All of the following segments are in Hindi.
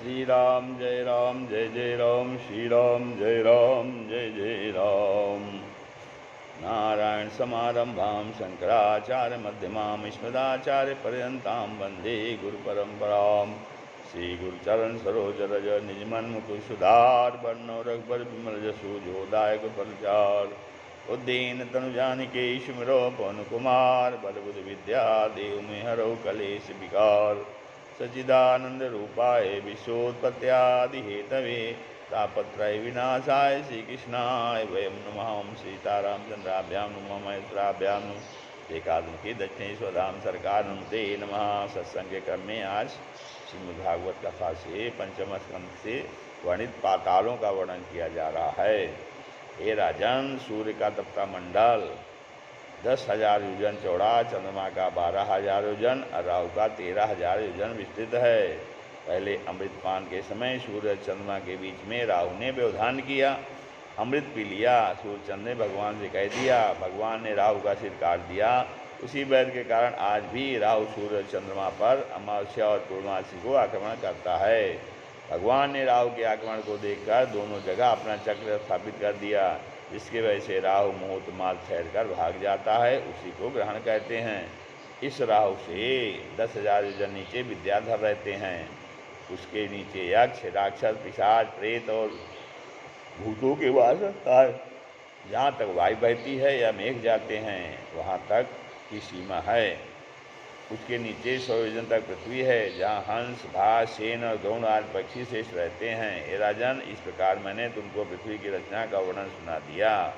जय राम जय जय राम, श्री राम जय राम जय जय राम। नारायण समारंभां शंकराचार्य मध्यमां अस्मदाचार्य पर्यन्तां वन्दे गुरुपरम्परां। श्री गुरुचरण सरोज रज निजमन मुकुर सुधार बरनौ रघुबर विमल जसु जोदायक फलचार। उद्दीन तनु जानिके सुमिरो पवन कुमार, बल बुद्धि विद्या देहु में हरौ कलेश विकार। सच्चिदानंद रूपाय विश्वोत्पत्त्यादि हेतवे, तापत्रय विनाशाय श्रीकृष्णाय वयं नमः। सीतारामचंद्राभ्यां नमः, महेश्वराभ्यां नमः, एकादमुखी दक्षिणेश्वरधाम सरकार नमते नमः। सत्संग के क्रम में आज श्रीमद्भागवत कथा से पंचम स्कंद से वर्णित पातालों का वर्णन किया जा रहा है। हे राजन, सूर्य का तपता मंडल 10,000 योजन चौड़ा, चंद्रमा का 12,000 योजन और राहु का 13,000 योजन विस्तृत है। पहले अमृतपान के समय सूर्य चंद्रमा के बीच में राहु ने व्यवधान किया, अमृत पी लिया। सूर्य चंद्र ने भगवान से कह दिया, भगवान ने राहु का सिर काट दिया। उसी वैर के कारण आज भी राहु सूर्य चंद्रमा पर अमावस्या और पूर्णमासी को आक्रमण करता है। भगवान ने राहु के आक्रमण को देखकर दोनों जगह अपना चक्र स्थापित कर दिया, जिसकी वजह से राहु मुहूर्त माल ठहर कर भाग जाता है, उसी को ग्रहण कहते हैं। इस राहु से 10,000 योजन नीचे विद्याधर रहते हैं। उसके नीचे यक्ष, राक्षस, पिशाच, प्रेत और भूतों के वास रहता है। जहाँ तक वायु बहती है या मेघ जाते हैं वहाँ तक की सीमा है। उसके नीचे 100 योजन तक पृथ्वी है, जहाँ हंस, भास, शेन और गौण आदि पक्षी शेष रहते हैं। हे राजन, इस प्रकार मैंने तुमको पृथ्वी की रचना का वर्णन सुना दिया।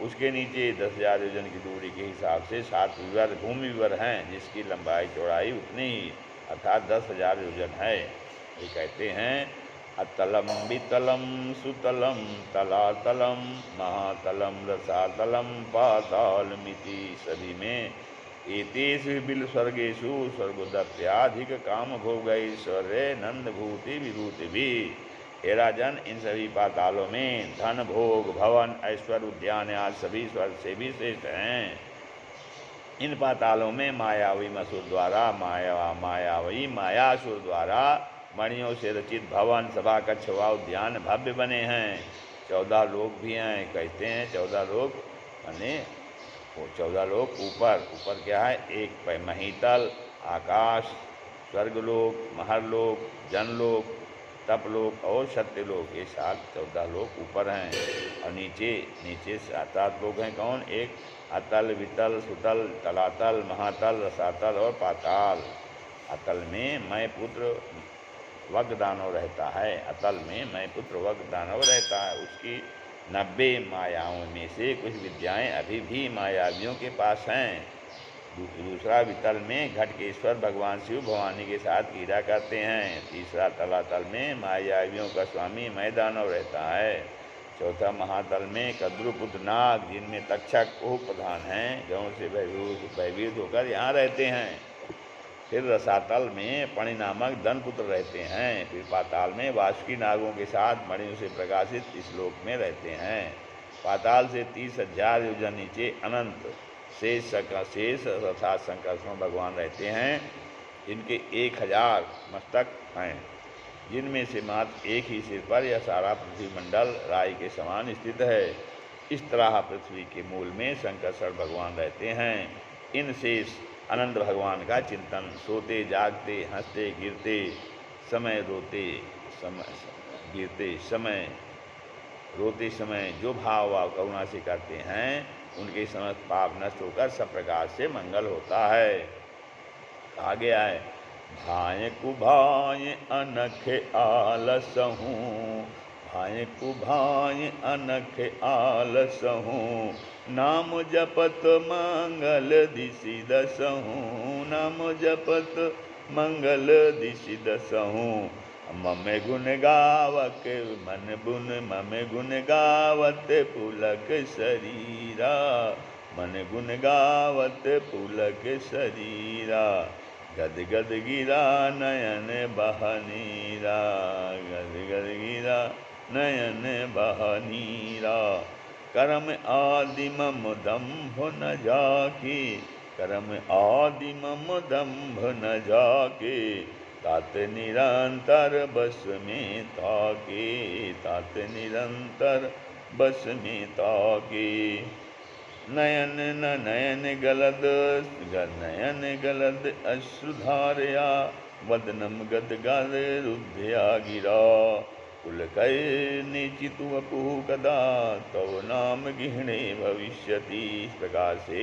उसके नीचे 10,000 योजन की दूरी के हिसाब से 7 विवर भूमि विवर हैं, जिसकी लंबाई चौड़ाई उतनी ही अर्थात 10,000 योजन है। ये कहते हैं अतलम वितलम सुतलम तलातलम महातलम रसातलम पातालमिति। सभी में एतेषु बिल स्वर्गेषु स्वर्गोदप्याधिक काम भोगैश्वर्य नंद भूति विभूति भी। हे राजन, इन सभी पातालों में धन, भोग, भवन, ऐश्वर्य, उद्यान आदि सभी स्वर्ग से भी श्रेष्ठ हैं। इन पातालों में मायावी मसूर द्वारा मायावी मायासुर द्वारा मणियों से रचित भवन, सभा, कक्ष व उद्यान भव्य बने हैं। 14 लोक भी हैं। कहते हैं 14 लोक माने वो 14 लोक ऊपर क्या है, एक महीतल, आकाश, स्वर्गलोक, महरलोक, जनलोक, तपलोक और सत्यलोक, ये 14 लोक ऊपर हैं। और नीचे 7 लोक हैं। कौन? एक अतल, वितल, सुतल, तलातल, महातल, रसातल और पाताल। अतल में मैं पुत्र वग दानव रहता है। अतल में मैं पुत्र वग दानव रहता है। उसकी 90 मायाओं में से कुछ विद्याएं अभी भी मायावियों के पास हैं। दूसरा वितल में घटकेश्वर भगवान शिव भवानी के साथ क्रीड़ा करते हैं। तीसरा तलातल में मायावियों का स्वामी मैं दानव रहता है। चौथा महातल में कद्रुपुत्र नाग, जिनमें तक्षक उप प्रधान हैं, गौं से भयभीत होकर यहाँ रहते हैं। फिर रसातल में पणि नामक धनपुत्र रहते हैं। फिर पाताल में वासुकी नागों के साथ मणियों से प्रकाशित इस लोक में रहते हैं। पाताल से 30,000 योजन नीचे अनंत शेष अर्थात संकर्षण भगवान रहते हैं। इनके 1,000 मस्तक हैं, जिनमें से मात्र एक ही सिर पर यह सारा पृथ्वी मंडल राई के समान स्थित है। इस तरह पृथ्वी के मूल में संकर्षण भगवान रहते हैं। इन शेष अनंत भगवान का चिंतन सोते जागते, हंसते गिरते समय, रोते समय जो भाव करुणा से करते हैं, उनके समस्त पाप नष्ट होकर सब प्रकार से मंगल होता है। आगे आए भाय कुभाय अनख आलसहूँ, भाय कुभाय अनख आलसहूँ, नाम जपत मंगल दिशि दसहूँ, नाम जपत मंगल दिशि दसहूँ। मम गुण गावक मन बुन, मम गुण गावत पुलक शरीरा, मन गुण गावत पुलक शरीरा। गद गद गिरा नयन बहनीरा, गद गद गिरा नयन बहनीरा। करम आदि मम दम्भ न जाके, करम आदि मम दम्भ न जाके, तात निरंतर बस में ताके, तात निरंतर बस में ताके। नयन न नयन गलद, नयन गलद अश्रुधारया, वदनम गद गद रुद्धया गिरा। कुल कै निचितु अपुः कदा, तव नाम गिहणे भविष्यति। इस प्रकार से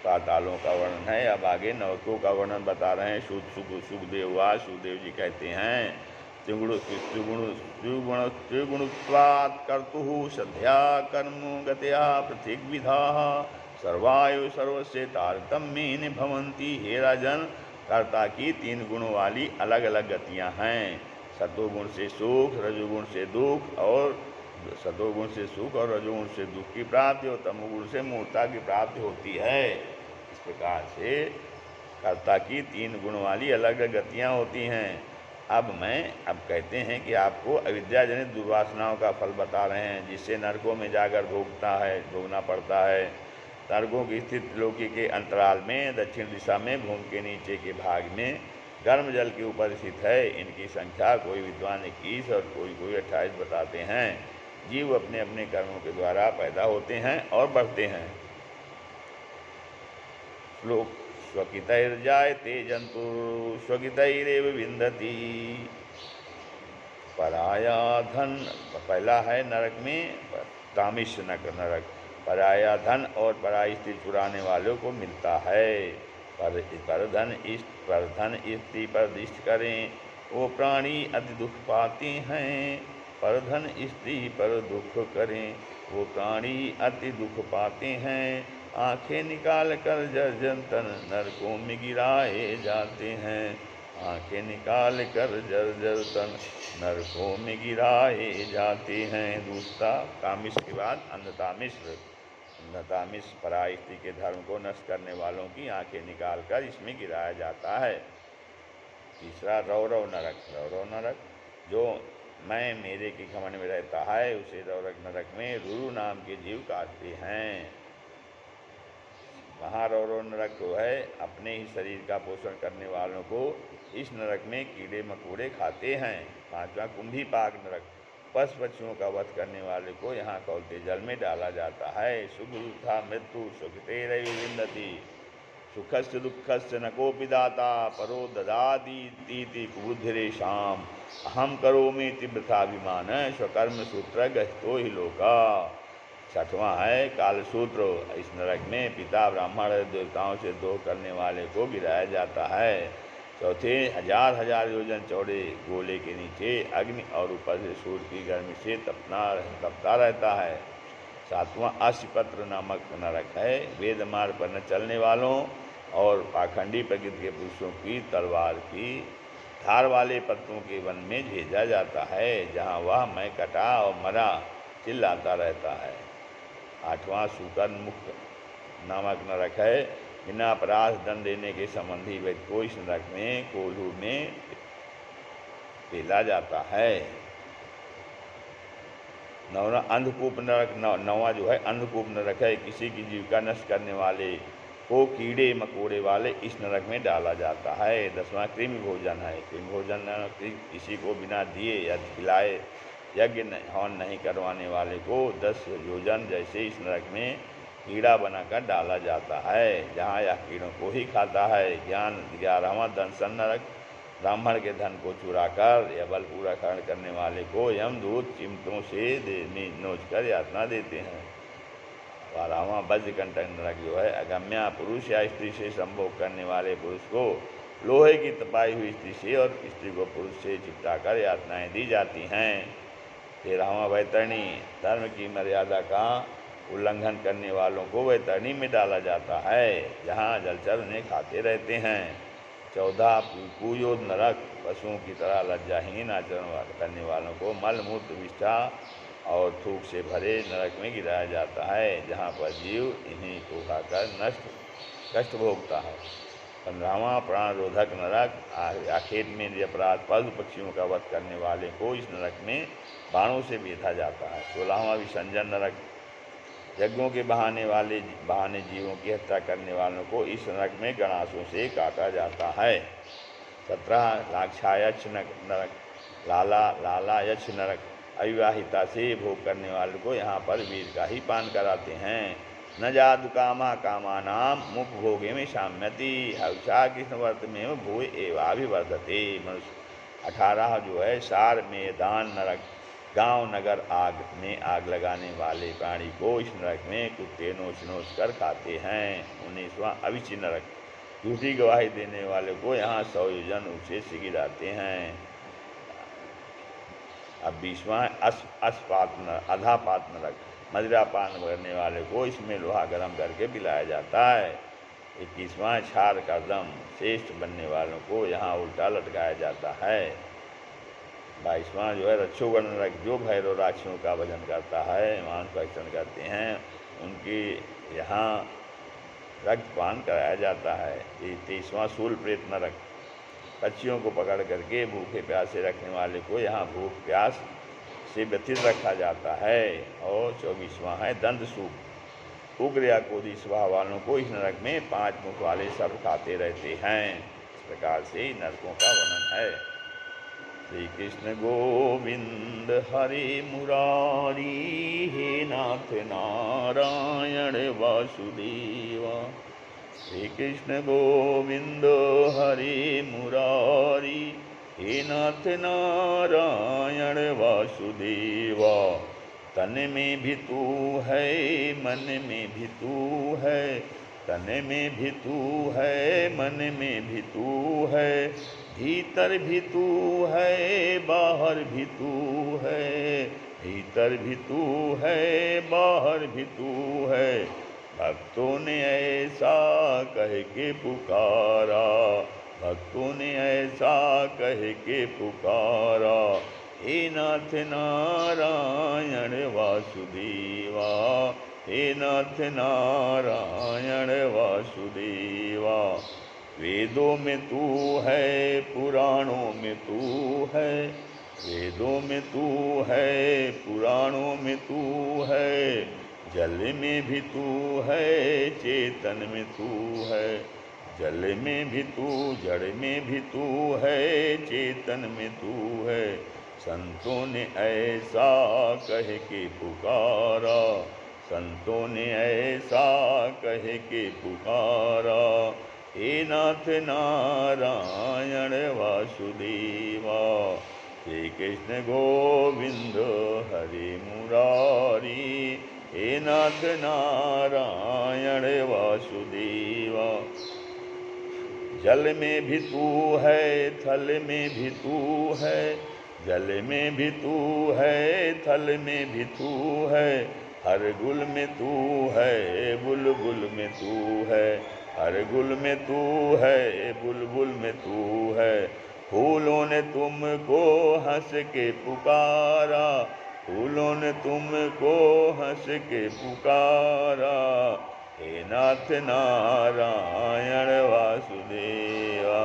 पातालों का वर्णन है। अब आगे नरकों का वर्णन बता रहे हैं। सुखदेव जी कहते हैं, त्रिगुणत्वात् कर्तुः सद्या कर्म गत्या पृथिग्विधाः, सर्वायु सर्वस्य तारतम्येन भवन्ति। हे राजन, कर्ता की 3 गुणों वाली अलग अलग गतियां हैं। सतोगुण से सुख, रजोगुण से दुख, और सतोगुण से सुख और रजोगुण से दुख की प्राप्ति, और तमोगुण से मूर्छा की प्राप्ति होती है। इस प्रकार से कर्ता की 3 गुण वाली अलग अलग गतियाँ होती हैं। अब कहते हैं कि आपको अविद्या जनित दुर्वासनाओं का फल बता रहे हैं, जिससे नरकों में जाकर भोगना पड़ता है। नरकों की स्थित त्रिलोकी के अंतराल में दक्षिण दिशा में भूमि के नीचे के भाग में गर्म जल के ऊपर स्थित है। इनकी संख्या कोई विद्वान 21 और कोई 28 बताते हैं। जीव अपने अपने कर्मों के द्वारा पैदा होते हैं और बढ़ते हैं। श्लोक स्वकितैर्जायते जंतु स्वकितैरेव विंदति। पराया धन, पहला है नरक में तामिश नरक, पराया धन और पराई स्त्री चुराने वालों को मिलता है। पर धन स्त्री पर दृष्टि करें, वो प्राणी अति दुख पाते हैं। पर धन स्त्री पर दुख करें, वो प्राणी अति दुख पाते हैं। आंखें निकाल कर जर्जर तन नरकों में गिराए जाते हैं। आंखें निकाल कर जर्जर तन नरकों में गिराए जाते हैं। दूसरा कामिश के बाद अन्नतामिश। अन्नतामिश पराई स्त्री के धर्म को नष्ट करने वालों की आंखें निकाल कर इसमें गिराया जाता है। तीसरा रौरव नरक। रौरव नरक जो मैं मेरे के घमंड में रहता है, उसे रौरव नरक में रुरु नाम के जीव काटते हैं। महारौरव नरक जो है, अपने ही शरीर का पोषण करने वालों को इस नरक में कीड़े मकोड़े खाते हैं। पांचवा कुंभीपाक नरक, पशु पक्षियों का वध करने वाले को यहाँ खौलते जल में डाला जाता है। सुखा मृत्यु सुखतेरैव विंदति, सुखस्य दुःखस्य न कोऽपि दाता, परो ददातीति कुबुद्धिरेषाम्, अहम करोमि वृथाभिमान, स्वकर्म सूत्र गहितो हि लोका। छठवां है कालसूत्र। इस नरक में पिता ब्राह्मण देवताओं से द्रोह करने वाले को गिराया जाता है। चौथे 1000 योजन चौड़े गोले के नीचे अग्नि और ऊपर से सूर्य की गर्मी से तपता रहता है। सातवां अश्वपत्र नामक नरक है। वेद मार्ग पर न चलने वालों और पाखंडी प्रकृति के पुरुषों की तलवार की धार वाले पत्रों के वन में भेजा जाता है, जहाँ वह मैं कटा और मरा चिल्लाता रहता है। आठवां सुकर्ण मुक्त नामक नरक है। बिना अपराध दंड देने के संबंधी व्यक्ति को इस नरक में कोल्हू में पेला जाता है। नौवा अंधकूप नरक। नौवा जो है अंधकूप नरक है। किसी की जीविका नष्ट करने वाले को कीड़े मकोड़े वाले इस नरक में डाला जाता है। 10वां कृमि भोजन है। कृमि भोजन किसी को बिना दिए या खिलाए यज्ञ हवन नहीं करवाने वाले को 10 योजन जैसे इस नरक में कीड़ा बनाकर डाला जाता है, जहाँ यह कीड़ों को ही खाता है। 11वां दंसन नरक। ब्राह्मण के धन को चुराकर या बलपूर्वक करने वाले को यमदूत चिमटों से नोचकर यातना देते हैं। 12वां वज्रकंटक नरक जो है, अगम्या पुरुष या स्त्री से संभोग करने वाले पुरुष को लोहे की तपाई हुई स्त्री से और स्त्री को पुरुष से चिपटाकर यातनाएं दी जाती हैं। 13वां वैतरणी। धर्म की मर्यादा का उल्लंघन करने वालों को वैतरणी में डाला जाता है, जहाँ जलचर उन्हें खाते रहते हैं। 14 कुयोद नरक। पशुओं की तरह लज्जाहीन आचरण करने वालों को मल मूत्र विष्ठा और थूक से भरे नरक में गिराया जाता है, जहाँ पर जीव इन्हीं को खाकर कष्ट भोगता है। 15वां प्राणरोधक नरक। आखेट में निरपराध पशु पक्षियों का वध करने वाले को इस नरक में बाणों से बेधा जाता है। 16वां विसंजन नरक। यज्ञों के बहाने जीवों की हत्या करने वालों को इस नरक में गणासों से काटा जाता है। 17 लाक्षायक्ष नरक, लालायक्ष नरक। अविवाहिता से भोग करने वाले को यहाँ पर वीर का ही पान कराते हैं। न जादु कामा कामानाम मुपभोगे में साम्यति हविषा कृष्णवर्त में भूय एवाभिवर्धते। मनुष्य 18 जो है सार में दान नरक, गांव नगर आग में आग लगाने वाले प्राणी को इस नरक में कुत्ते नोच नोच कर खाते हैं। 19वां अविची नरक, झूठी गवाही देने वाले को यहाँ 100 योजन ऊंचे से गिराते हैं। अब 20वां अस्पात नरक, अधापात नरक, मदिरा पान करने वाले को इसमें लोहा गर्म करके पिलाया जाता है। 21वां छार का दम, श्रेष्ठ बनने वालों को यहाँ उल्टा लटकाया जाता है। 22वां जो है रक्षोगण नरक, जो भैरव राक्षसों का भजन करता है, मांस भक्षण करते हैं, उनके यहाँ रक्तपान कराया जाता है। 23वां शूल प्रेत नरक, पक्षियों को पकड़ करके भूखे प्यासे रखने वाले को यहाँ भूख प्यास से व्यथित रखा जाता है। और 24वां है दंतसूप, उग्र या क्रोधी स्वभाव वालों को इस नरक में 5 मुख वाले सर्प खाते रहते हैं। इस प्रकार से नरकों का वर्णन है। श्री कृष्ण गोविंद हरे मुरारी, हे नाथ नारायण वासुदेव। श्री कृष्ण गोविंद हरे मुरारी, हे नाथ नारायण वासुदेव। तन में भी तू है, मन में भी तू है, तन में भी तू है, मन में भी तू है, भीतर भी तू है, बाहर भी तू है, भीतर भी तू है, बाहर भी तू है। भक्तों ने ऐसा कह के पुकारा, भक्तों ने ऐसा कह के पुकारा, हे नाथ नारायण वासुदेवा, हे नाथ नारायण वासुदेवा। वेदों में तू है, पुराणों में तू है, वेदों में तू है, पुराणों में तू है, जल में भी तू है, चेतन में तू है, जल में भी तू, जड़ में भी तू है, चेतन में तू है। संतों ने ऐसा कह के पुकारा, संतों ने ऐसा कह के पुकारा, हे नाथ नारायण वासुदेवा। श्री कृष्ण गोविंद हरे मुरारी, हे नाथ नारायण वासुदेवा। जल में भी तू है, थल में भी तू है, जल में भी तू है, थल में भी तू है, हर गुल में तू है, बुलबुल में तू है, हर गुल में तू है, बुलबुल में तू है। फूलों ने तुमको हंस के पुकारा, फूलों ने तुमको हंस के पुकारा, हे नाथ नारायण वासुदेवा,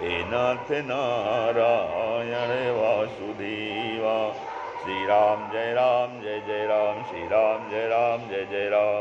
हे नाथ नारायण वासुदेवा। श्री राम जय राम, जय जय राम, श्री राम जय राम, जय जय राम।